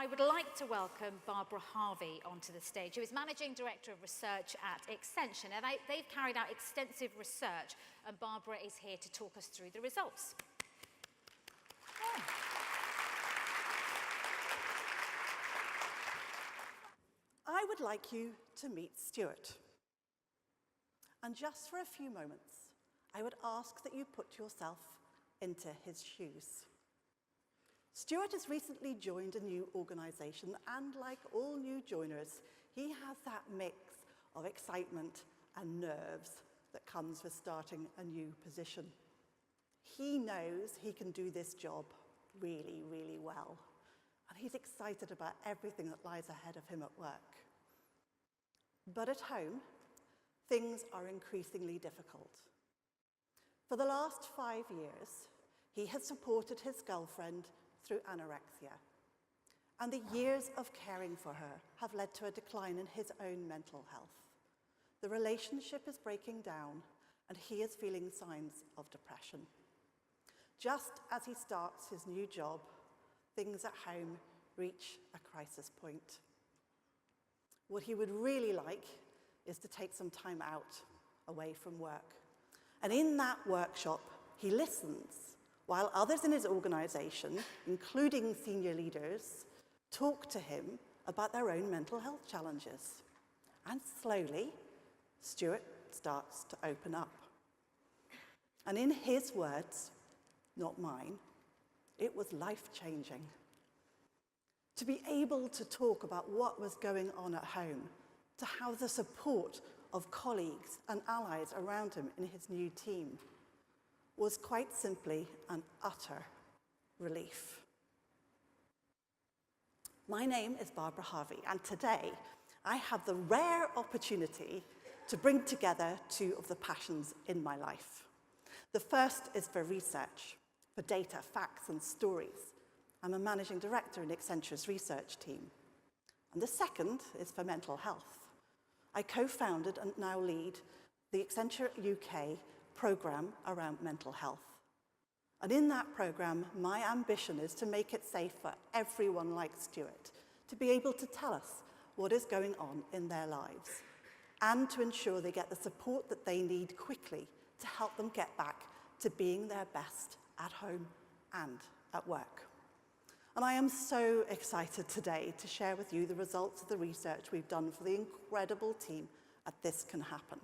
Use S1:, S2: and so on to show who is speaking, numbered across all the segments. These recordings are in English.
S1: I would like to welcome Barbara Harvey onto the stage, who is Managing Director of Research at Accenture. Now, they've carried out extensive research, and Barbara is here to talk us through the results.
S2: I would like you to meet Stuart. And just for a few moments, I would ask that you put yourself into his shoes. Stuart has recently joined a new organisation, and like all new joiners, he has that mix of excitement and nerves that comes with starting a new position. He knows he can do this job really, really well, and he's excited about everything that lies ahead of him at work. But at home, things are increasingly difficult. For the last 5 years, he has supported his girlfriend through anorexia, and the years of caring for her have led to a decline in his own mental health. The relationship is breaking down, and he is feeling signs of depression. Just as he starts his new job, things at home reach a crisis point. What he would really like is to take some time out away from work. And in that workshop, he listens while others in his organisation, including senior leaders, talk to him about their own mental health challenges. And slowly, Stuart starts to open up. And in his words, not mine, it was life-changing. To be able to talk about what was going on at home, to have the support of colleagues and allies around him in his new team, was quite simply an utter relief. My name is Barbara Harvey, and today I have the rare opportunity to bring together two of the passions in my life. The first is for research, for data, facts, and stories. I'm a managing director in Accenture's research team. And the second is for mental health. I co-founded and now lead the Accenture UK program around mental health. And in that program, my ambition is to make it safe for everyone like Stuart to be able to tell us what is going on in their lives and to ensure they get the support that they need quickly to help them get back to being their best at home and at work. And I am so excited today to share with you the results of the research we've done for the incredible team at This Can Happen.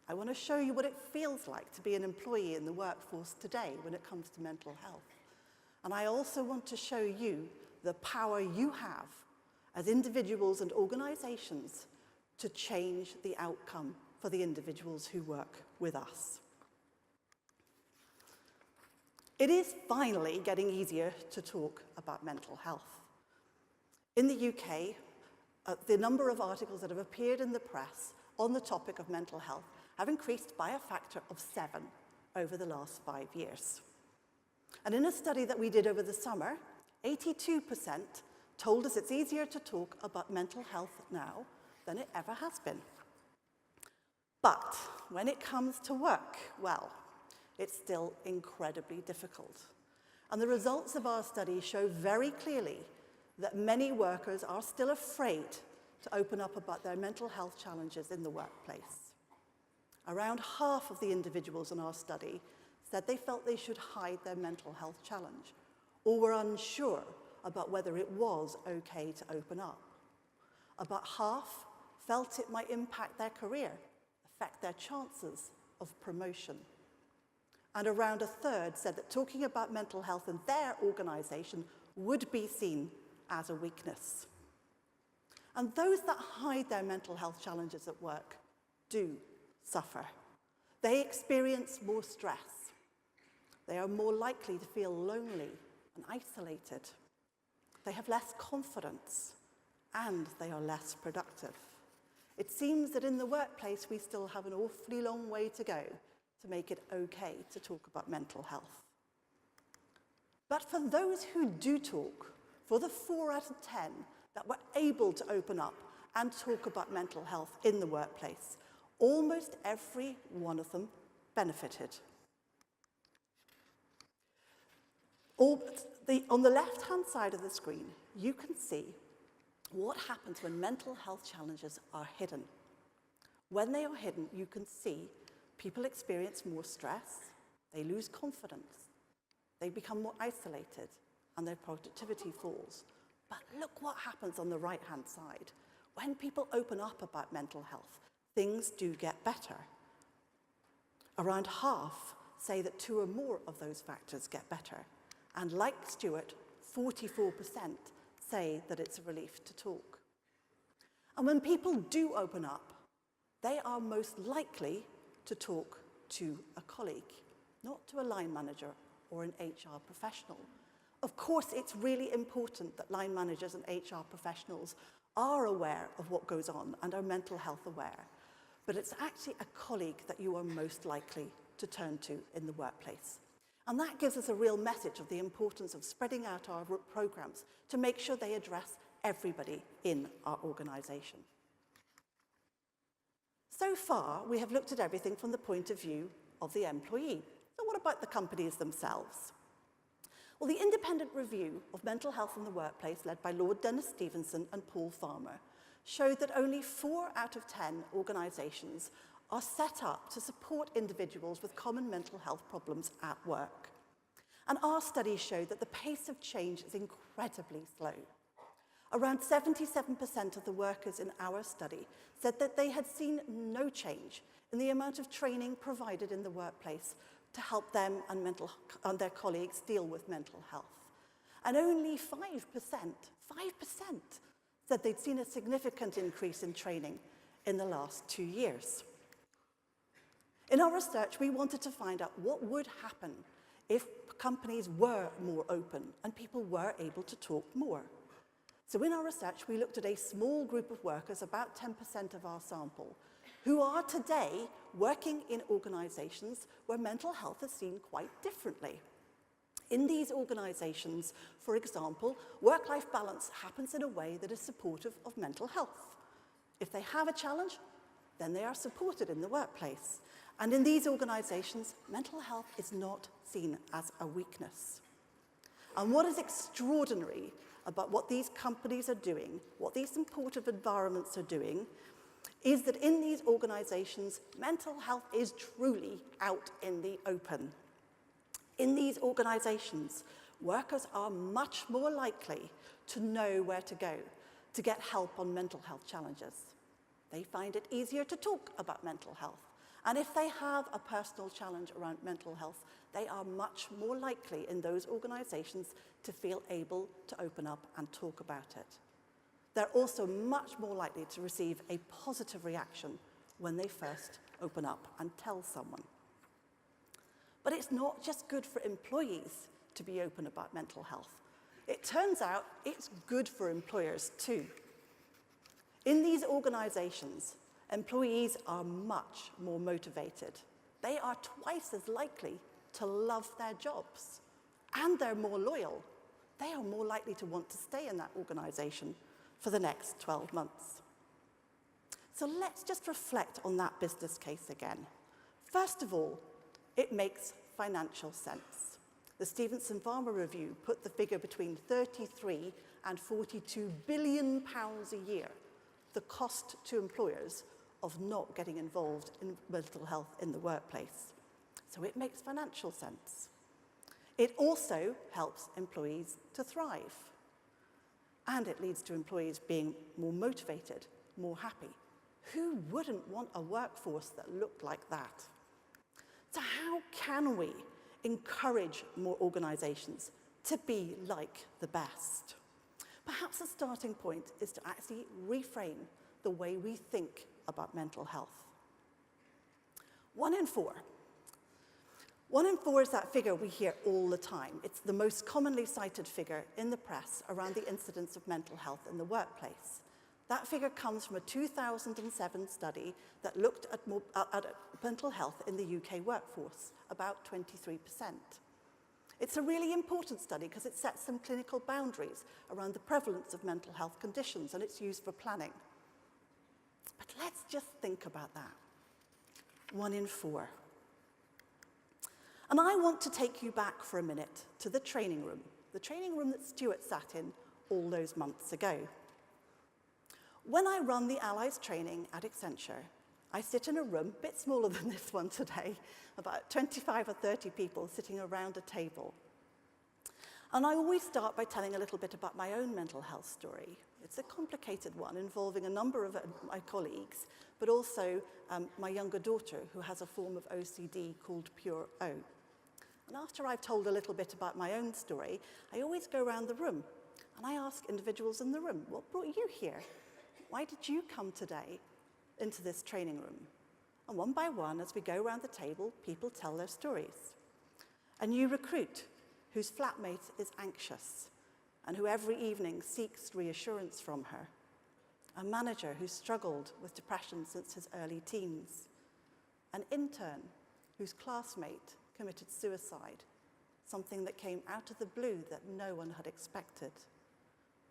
S2: I want to show you what it feels like to be an employee in the workforce today when it comes to mental health. And I also want to show you the power you have as individuals and organisations to change the outcome for the individuals who work with us. It is finally getting easier to talk about mental health. In the UK, the number of articles that have appeared in the press on the topic of mental health have increased by a factor of 7 over the last 5 years. And in a study that we did over the summer, 82% told us it's easier to talk about mental health now than it ever has been. But when it comes to work, well, it's still incredibly difficult. And the results of our study show very clearly that many workers are still afraid to open up about their mental health challenges in the workplace. Around half of the individuals in our study said they felt they should hide their mental health challenge or were unsure about whether it was okay to open up. About half felt it might impact their career, affect their chances of promotion. And around a third said that talking about mental health in their organisation would be seen as a weakness. And those that hide their mental health challenges at work do suffer. They experience more stress. They are more likely to feel lonely and isolated. They have less confidence, and they are less productive. It seems that in the workplace we still have an awfully long way to go to make it okay to talk about mental health. But for those who do talk, for the 4 out of 10 that were able to open up and talk about mental health in the workplace, almost every one of them benefited. On the left-hand side of the screen, you can see what happens when mental health challenges are hidden. When they are hidden, you can see people experience more stress, they lose confidence, they become more isolated, and their productivity falls. But look what happens on the right-hand side. When people open up about mental health, things do get better. Around half say that 2 or more of those factors get better. And like Stuart, 44% say that it's a relief to talk. And when people do open up, they are most likely to talk to a colleague, not to a line manager or an HR professional. Of course, it's really important that line managers and HR professionals are aware of what goes on and are mental health aware. But it's actually a colleague that you are most likely to turn to in the workplace. And that gives us a real message of the importance of spreading out our programs to make sure they address everybody in our organisation. So far, we have looked at everything from the point of view of the employee. So what about the companies themselves? Well, the independent review of mental health in the workplace, led by Lord Dennis Stevenson and Paul Farmer, showed that only 4 out of 10 organisations are set up to support individuals with common mental health problems at work. And our study showed that the pace of change is incredibly slow. Around 77% of the workers in our study said that they had seen no change in the amount of training provided in the workplace to help them and their colleagues deal with mental health. And only 5% said they'd seen a significant increase in training in the last 2 years. In our research, we wanted to find out what would happen if companies were more open and people were able to talk more. So in our research, we looked at a small group of workers, about 10% of our sample, who are today working in organisations where mental health is seen quite differently. In these organisations, for example, work-life balance happens in a way that is supportive of mental health. If they have a challenge, then they are supported in the workplace. And in these organisations, mental health is not seen as a weakness. And what is extraordinary about what these companies are doing, what these supportive environments are doing, is that in these organisations, mental health is truly out in the open. In these organisations, workers are much more likely to know where to go to get help on mental health challenges. They find it easier to talk about mental health. And if they have a personal challenge around mental health, they are much more likely in those organisations to feel able to open up and talk about it. They're also much more likely to receive a positive reaction when they first open up and tell someone. But it's not just good for employees to be open about mental health. It turns out it's good for employers too. In these organisations, employees are much more motivated. They are twice as likely to love their jobs, and they're more loyal. They are more likely to want to stay in that organisation for the next 12 months. So let's just reflect on that business case again. First of all, it makes financial sense. The Stevenson Farmer Review put the figure between 33 and 42 billion pounds a year, the cost to employers of not getting involved in mental health in the workplace. So it makes financial sense. It also helps employees to thrive. And it leads to employees being more motivated, more happy. Who wouldn't want a workforce that looked like that? So how can we encourage more organisations to be like the best? Perhaps the starting point is to actually reframe the way we think about mental health. 1 in 4. 1 in 4 is that figure we hear all the time. It's the most commonly cited figure in the press around the incidence of mental health in the workplace. That figure comes from a 2007 study that looked at mental health in the UK workforce, about 23%. It's a really important study because it sets some clinical boundaries around the prevalence of mental health conditions, and it's used for planning. But let's just think about that. 1 in 4. And I want to take you back for a minute to the training room that Stuart sat in all those months ago. When I run the Allies training at Accenture, I sit in a room, a bit smaller than this one today, about 25 or 30 people sitting around a table. And I always start by telling a little bit about my own mental health story. It's a complicated one involving a number of my colleagues, but also my younger daughter who has a form of OCD called Pure O. And after I've told a little bit about my own story, I always go around the room and I ask individuals in the room, what brought you here? Why did you come today into this training room? And one by one, as we go around the table, people tell their stories. A new recruit whose flatmate is anxious and who every evening seeks reassurance from her. A manager who struggled with depression since his early teens. An intern whose classmate committed suicide, something that came out of the blue that no one had expected.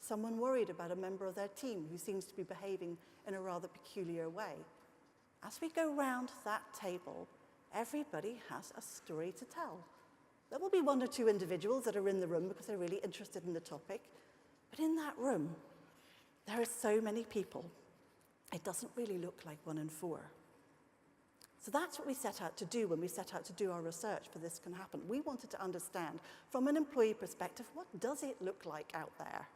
S2: Someone worried about a member of their team who seems to be behaving in a rather peculiar way. As we go round that table, everybody has a story to tell. There will be one or two individuals that are in the room because they're really interested in the topic, but in that room, there are so many people. It doesn't really look like 1 in 4. So that's what we set out to do when we set out to do our research for This Can Happen. We wanted to understand, from an employee perspective, what does it look like out there?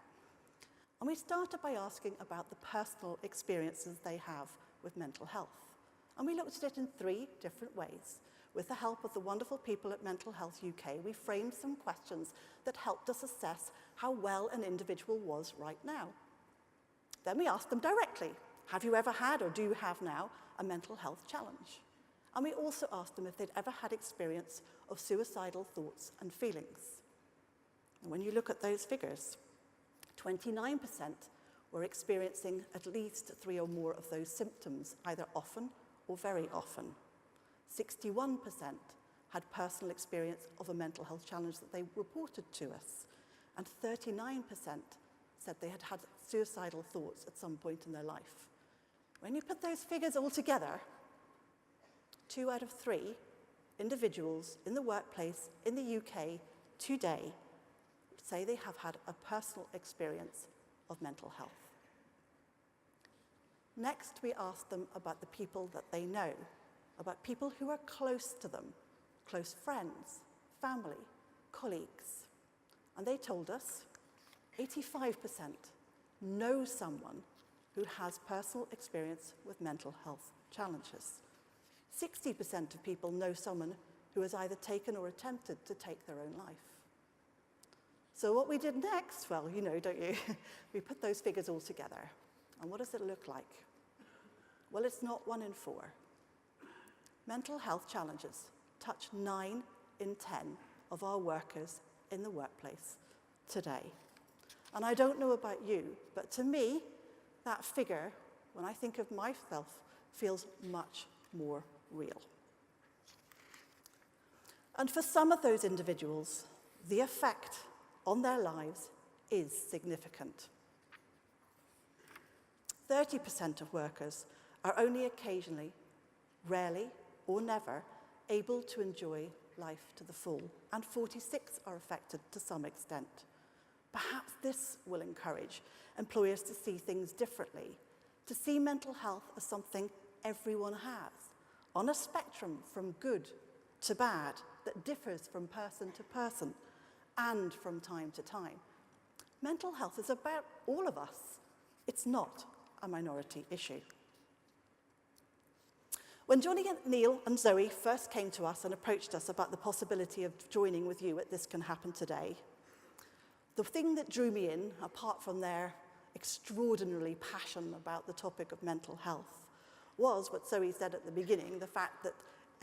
S2: And we started by asking about the personal experiences they have with mental health. And we looked at it in 3 different ways. With the help of the wonderful people at Mental Health UK, we framed some questions that helped us assess how well an individual was right now. Then we asked them directly, have you ever had or do you have now a mental health challenge? And we also asked them if they'd ever had experience of suicidal thoughts and feelings. And when you look at those figures, 29% were experiencing at least 3 or more of those symptoms, either often or very often. 61% had personal experience of a mental health challenge that they reported to us, and 39% said they had had suicidal thoughts at some point in their life. When you put those figures all together, 2 out of 3 individuals in the workplace in the UK today say they have had a personal experience of mental health. Next, we asked them about the people that they know, about people who are close to them, close friends, family, colleagues. And they told us 85% know someone who has personal experience with mental health challenges. 60% of people know someone who has either taken or attempted to take their own life. So what we did next, well, you know, don't you? We put those figures all together. And what does it look like? Well, it's not 1 in 4. Mental health challenges touch 9 in 10 of our workers in the workplace today. And I don't know about you, but to me, that figure, when I think of myself, feels much more real. And for some of those individuals, the effect on their lives is significant. 30% of workers are only occasionally, rarely, or never able to enjoy life to the full, and 46 are affected to some extent. Perhaps this will encourage employers to see things differently, to see mental health as something everyone has, on a spectrum from good to bad that differs from person to person and from time to time. Mental health is about all of us. It's not a minority issue. When Johnny, Neil and Zoe first came to us and approached us about the possibility of joining with you at This Can Happen Today, the thing that drew me in, apart from their extraordinarily passion about the topic of mental health, was what Zoe said at the beginning, the fact that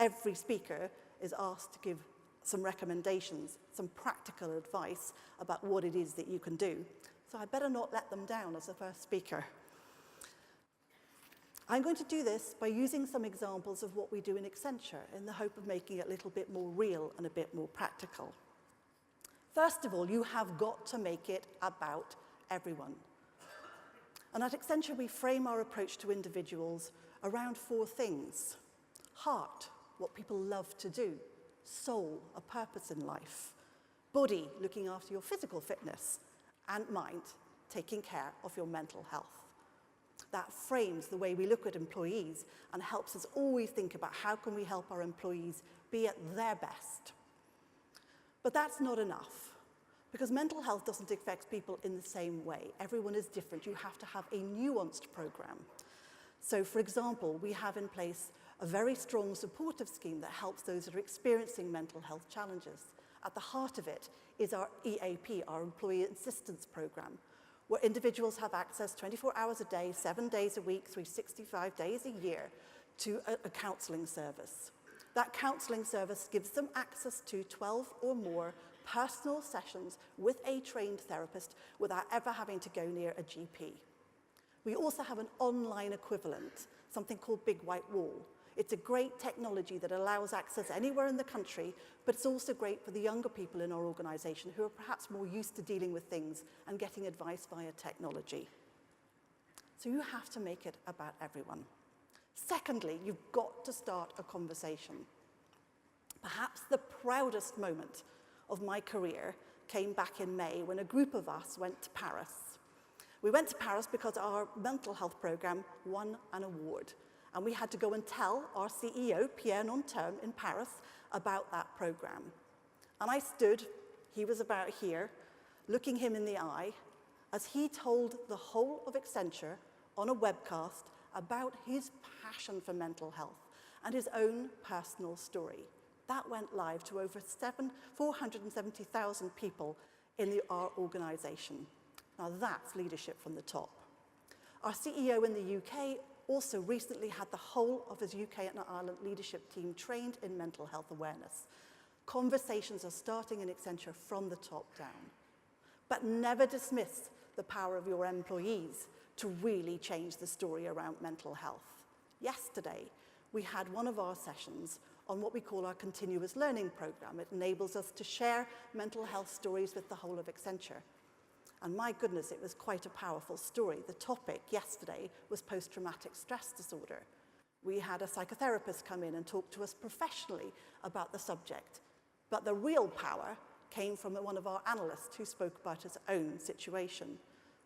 S2: every speaker is asked to give some recommendations, some practical advice about what it is that you can do. So I better not let them down as the first speaker. I'm going to do this by using some examples of what we do in Accenture in the hope of making it a little bit more real and a bit more practical. First of all, you have got to make it about everyone. And at Accenture, we frame our approach to individuals around 4 things. Heart, what people love to do. Soul, a purpose in life. Body, looking after your physical fitness. And mind, taking care of your mental health. That frames the way we look at employees and helps us always think about how can we help our employees be at their best. But that's not enough, because mental health doesn't affect people in the same way. Everyone is different. You have to have a nuanced program. So, for example, we have in place a very strong supportive scheme that helps those that are experiencing mental health challenges. At the heart of it is our EAP, our Employee Assistance Program, where individuals have access 24 hours a day, 7 days a week, 365 days a year to a counselling service. That counselling service gives them access to 12 or more personal sessions with a trained therapist without ever having to go near a GP. We also have an online equivalent, something called Big White Wall. It's a great technology that allows access anywhere in the country, but it's also great for the younger people in our organisation who are perhaps more used to dealing with things and getting advice via technology. So you have to make it about everyone. Secondly, you've got to start a conversation. Perhaps the proudest moment of my career came back in May when a group of us went to Paris. We went to Paris because our mental health program won an award. And we had to go and tell our CEO, Pierre Nonterme, in Paris about that program. And I stood, he was about here, looking him in the eye, as he told the whole of Accenture on a webcast about his passion for mental health and his own personal story. That went live to over 470,000 people in our organisation. Now that's leadership from the top. Our CEO in the UK also recently had the whole of his UK and Ireland leadership team trained in mental health awareness. Conversations are starting in Accenture from the top down. But never dismiss the power of your employees to really change the story around mental health. Yesterday, we had one of our sessions on what we call our continuous learning program. It enables us to share mental health stories with the whole of Accenture. And my goodness, it was quite a powerful story. The topic yesterday was post-traumatic stress disorder. We had a psychotherapist come in and talk to us professionally about the subject. But the real power came from one of our analysts who spoke about his own situation.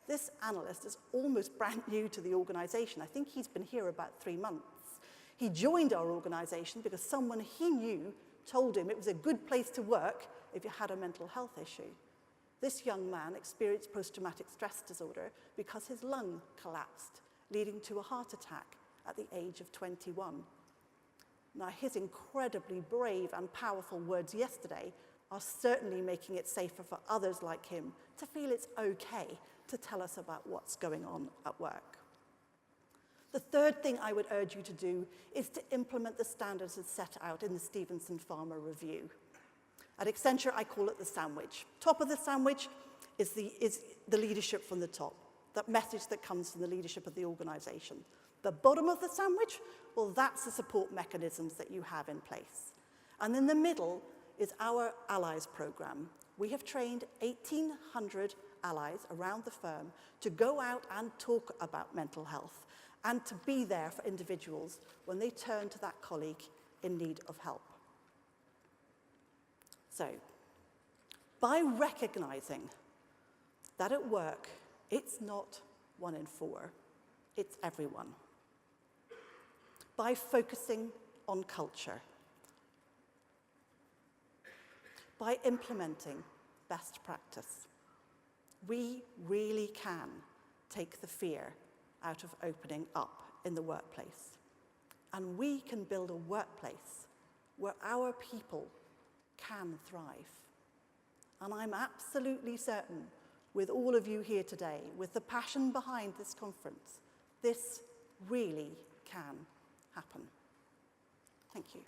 S2: This analyst is almost brand new to the organisation. I think he's been here about 3 months. He joined our organisation because someone he knew told him it was a good place to work if you had a mental health issue. This young man experienced post-traumatic stress disorder because his lung collapsed, leading to a heart attack at the age of 21. Now, his incredibly brave and powerful words yesterday are certainly making it safer for others like him to feel it's okay to tell us about what's going on at work. The third thing I would urge you to do is to implement the standards as set out in the Stevenson Farmer Review. At Accenture, I call it the sandwich. Top of the sandwich is the leadership from the top, that message that comes from the leadership of the organisation. The bottom of the sandwich, well, that's the support mechanisms that you have in place. And in the middle is our Allies program. We have trained 1,800 allies around the firm to go out and talk about mental health and to be there for individuals when they turn to that colleague in need of help. So, by recognising that at work, it's not 1 in 4, it's everyone. By focusing on culture. By implementing best practice. We really can take the fear out of opening up in the workplace. And we can build a workplace where our people can thrive. And I'm absolutely certain, with all of you here today, with the passion behind this conference, this really can happen. Thank you.